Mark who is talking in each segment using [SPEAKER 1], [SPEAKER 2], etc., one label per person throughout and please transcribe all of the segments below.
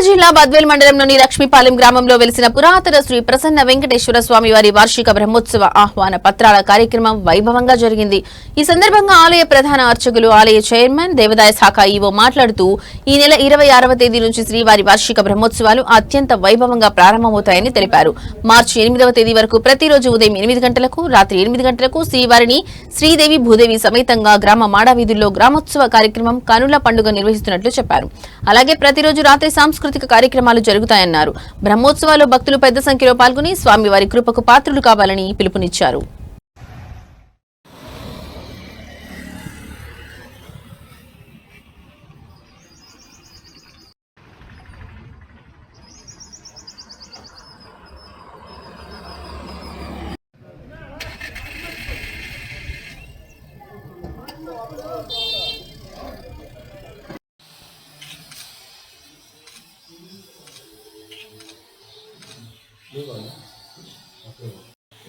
[SPEAKER 1] జిల్లా బద్వేల్ మండలంలోని లక్ష్మీపాలెం గ్రామంలో వెలిసిన పురాతన శ్రీ ప్రసన్న వెంకటేశ్వర స్వామి వారి వార్షిక బ్రహ్మోత్సవ ఆహ్వాన పత్రాల కార్యక్రమం వైభవంగా జరిగింది. ఈ సందర్భంగా ఆలయ ప్రధాన అర్చకులు, ఆలయ చైర్మన్, దేవాదాయ శాఖ ఈవో మాట్లాడుతూ ఈ నెల 26వ తేదీ నుంచి శ్రీవారి వార్షిక బ్రహ్మోత్సవాలు అత్యంత వైభవంగా ప్రారంభమవుతాయని తెలిపారు. మార్చి 8వ తేదీ వరకు ప్రతిరోజు ఉదయం 8 గంటలకు, రాత్రి 8 గంటలకు శ్రీవారిని శ్రీదేవి భూదేవి సమేతంగా గ్రామ మాడవీధుల్లో గ్రామోత్సవ కార్యక్రమం కనుల పండుగ నిర్వహిస్తున్నట్లు చెప్పారు. అలాగే ప్రతిరోజు రాత్రి సాంస్కృతిక కార్యక్రమాలు జరుగుతాయన్నారు. బ్రహ్మోత్సవాల్లో భక్తులు పెద్ద సంఖ్యలో పాల్గొని స్వామివారి కృపకు పాత్రులు కావాలని పిలుపునిచ్చారు.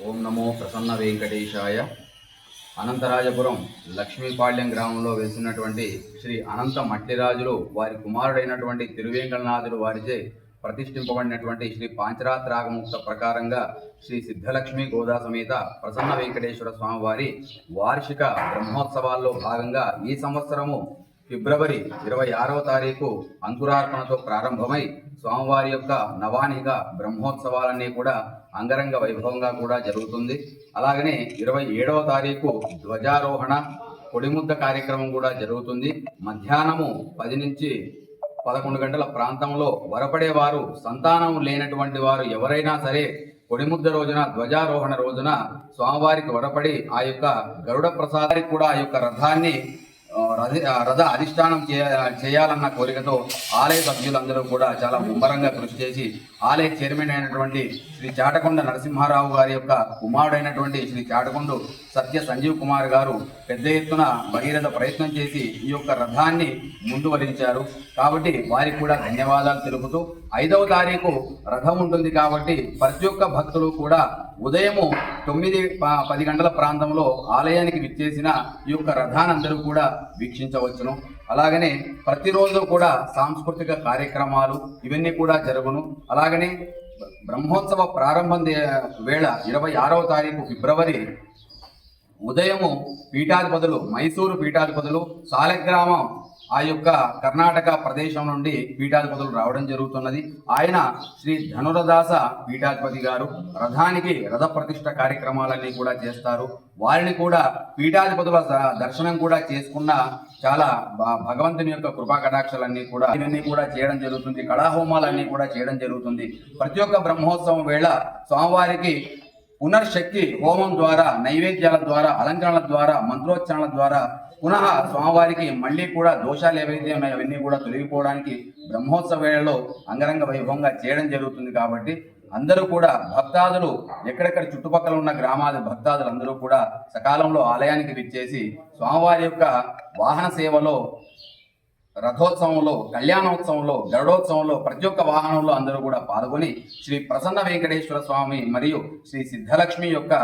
[SPEAKER 2] ఓం నమో ప్రసన్న వెంకటేశాయ. అనంతరాజపురం లక్ష్మీపాళ్యం గ్రామంలో వెలిసినటువంటి శ్రీ అనంత మట్టిరాజులు వారి కుమారుడైనటువంటి తిరువేంకటనాథుడు వారిచే ప్రతిష్ఠింపబడినటువంటి శ్రీ పాంచరాత్రాగముక్త ప్రకారంగా శ్రీ సిద్ధలక్ష్మి గోదా సమేత ప్రసన్న వెంకటేశ్వర స్వామి వారి వార్షిక బ్రహ్మోత్సవాల్లో భాగంగా ఈ సంవత్సరము ఫిబ్రవరి 26వ తారీఖు అంకురార్పణతో ప్రారంభమై స్వామివారి యొక్క నవానిక బ్రహ్మోత్సవాలన్నీ కూడా అంగరంగ వైభవంగా కూడా జరుగుతుంది. అలాగనే 27వ తారీఖు ధ్వజారోహణ, కొడిముద్ద కార్యక్రమం కూడా జరుగుతుంది. మధ్యాహ్నము 10 నుంచి 11 గంటల ప్రాంతంలో వరపడేవారు, సంతానం లేనటువంటి వారు ఎవరైనా సరే కొడిముద్ద రోజున, ధ్వజారోహణ రోజున స్వామివారికి వరపడి ఆ యొక్క గరుడ ప్రసాదానికి కూడా ఆ యొక్క రథాన్ని రథ అధిష్టానం చేయాలన్న కోరికతో ఆలయ సభ్యులందరూ కూడా చాలా ముమ్మరంగా కృషి చేసి ఆలయ చైర్మన్ అయినటువంటి శ్రీ చాటకొండ నరసింహారావు గారి యొక్క కుమారుడైనటువంటి శ్రీ చాటకొండ సత్య సంజీవ్ కుమార్ గారు పెద్ద ఎత్తున భగీరథ ప్రయత్నం చేసి ఈ యొక్క రథాన్ని ముందు వరించారు. కాబట్టి వారికి కూడా ధన్యవాదాలు తెలుపుతూ 5వ తారీఖు రథం ఉంటుంది కాబట్టి ప్రతి ఒక్క భక్తులు కూడా ఉదయము 9-10 గంటల ప్రాంతంలో ఆలయానికి విచ్చేసిన ఈ యొక్క రథాన్ని అందరూ కూడా వీక్షించవచ్చును. అలాగనే ప్రతిరోజు కూడా సాంస్కృతిక కార్యక్రమాలు ఇవన్నీ కూడా జరుగును. అలాగనే బ్రహ్మోత్సవ ప్రారంభం వేళ 26వ తారీఖు ఫిబ్రవరి ఉదయము పీఠాధిపతులు, మైసూరు పీఠాధిపతులు, సాలగ్రామం ఆ యొక్క కర్ణాటక ప్రదేశం నుండి పీఠాధిపతులు రావడం జరుగుతున్నది. ఆయన శ్రీ ధనురదాస పీఠాధిపతి గారు రథానికి రథ ప్రతిష్ఠ కార్యక్రమాలన్నీ కూడా చేస్తారు. వారిని కూడా పీఠాధిపతుల దర్శనం కూడా చేసుకున్న చాలా భగవంతుని యొక్క కృపా కటాక్షాలన్నీ కూడా ఇవన్నీ కూడా చేయడం జరుగుతుంది. కళాహోమాలన్నీ కూడా చేయడం జరుగుతుంది. ప్రతి ఒక్క బ్రహ్మోత్సవం వేళ స్వామివారికి పునర్శక్తి హోమం ద్వారా, నైవేద్యాల ద్వారా, అలంకరణల ద్వారా, మంత్రోచ్చారణల ద్వారా పునః స్వామివారికి మళ్ళీ కూడా దోషాలు ఏవైతే ఉన్నాయో అవన్నీ కూడా తొలగిపోవడానికి బ్రహ్మోత్సవ వేళలో అంగరంగ వైభవంగా చేయడం జరుగుతుంది. కాబట్టి అందరూ కూడా భక్తాదులు, ఎక్కడెక్కడ చుట్టుపక్కల ఉన్న గ్రామాల భక్తాదులు అందరూ కూడా సకాలంలో ఆలయానికి విచ్చేసి స్వామివారి యొక్క వాహన సేవలో, రథోత్సవంలో, కళ్యాణోత్సవంలో, గరుడోత్సవంలో ప్రతి ఒక్క వాహనంలో అందరూ కూడా పాల్గొని శ్రీ ప్రసన్న వెంకటేశ్వర స్వామి మరియు శ్రీ సిద్ధలక్ష్మి యొక్క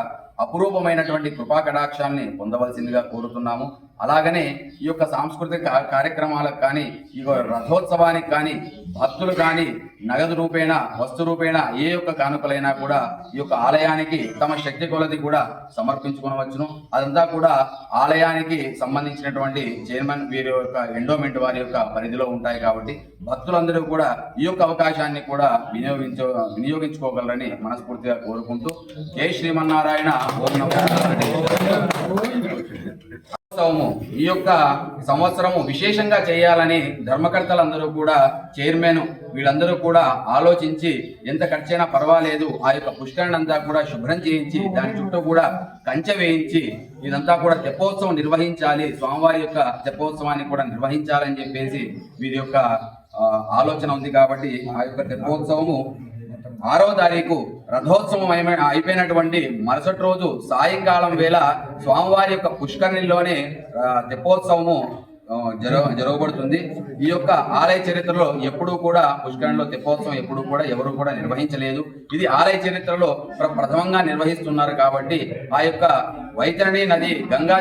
[SPEAKER 2] అపురూపమైనటువంటి కృపా కటాక్షాన్ని పొందవలసిందిగా కోరుతున్నాము. అలాగనే ఈ యొక్క సాంస్కృతిక కార్యక్రమాలకు కానీ, ఈ రథోత్సవానికి కానీ భక్తులు కానీ నగదు రూపేణ, వస్తు రూపేణ ఏ యొక్క కానుకలైనా కూడా ఈ యొక్క ఆలయానికి తమ శక్తి కొలది కూడా సమర్పించుకోవచ్చును. అదంతా కూడా ఆలయానికి సంబంధించినటువంటి చైర్మన్ వీరి యొక్క ఎండోమెంట్ వారి యొక్క పరిధిలో ఉంటాయి. కాబట్టి భక్తులందరూ కూడా ఈ యొక్క అవకాశాన్ని కూడా వినియోగించుకోగలరని మనస్ఫూర్తిగా కోరుకుంటూ జై శ్రీమన్నారాయణ. ఓం నమో ఈ యొక్క సంవత్సరము విశేషంగా చేయాలని ధర్మకర్తలందరూ కూడా, చైర్మన్ వీళ్ళందరూ కూడా ఆలోచించి ఎంత ఖర్చైనా పర్వాలేదు ఆ యొక్క పుష్కరిణి అంతా కూడా శుభ్రం చేయించి దాని చుట్టూ కూడా కంచె వేయించి ఇదంతా కూడా తెప్పోత్సవం నిర్వహించాలి, స్వామివారి యొక్క తెప్పోత్సవాన్ని కూడా నిర్వహించాలని చెప్పేసి వీరి యొక్క ఆలోచన ఉంది. కాబట్టి ఆ యొక్క తెప్పోత్సవము 6వ తారీఖు రథోత్సవం అయిపోయినటువంటి మరుసటి రోజు సాయంకాలం వేళ స్వామివారి యొక్క పుష్కరిణిలోనే తెప్పోత్సవము జరగబడుతుంది. ఈ యొక్క ఆలయ చరిత్రలో ఎప్పుడూ కూడా పుష్కరిణిలో తెప్పోత్సవం ఎప్పుడూ కూడా ఎవరు కూడా నిర్వహించలేదు. ఇది ఆలయ చరిత్రలో ప్రథమంగా నిర్వహిస్తున్నారు. కాబట్టి ఆ యొక్క వైతరణి నది, గంగా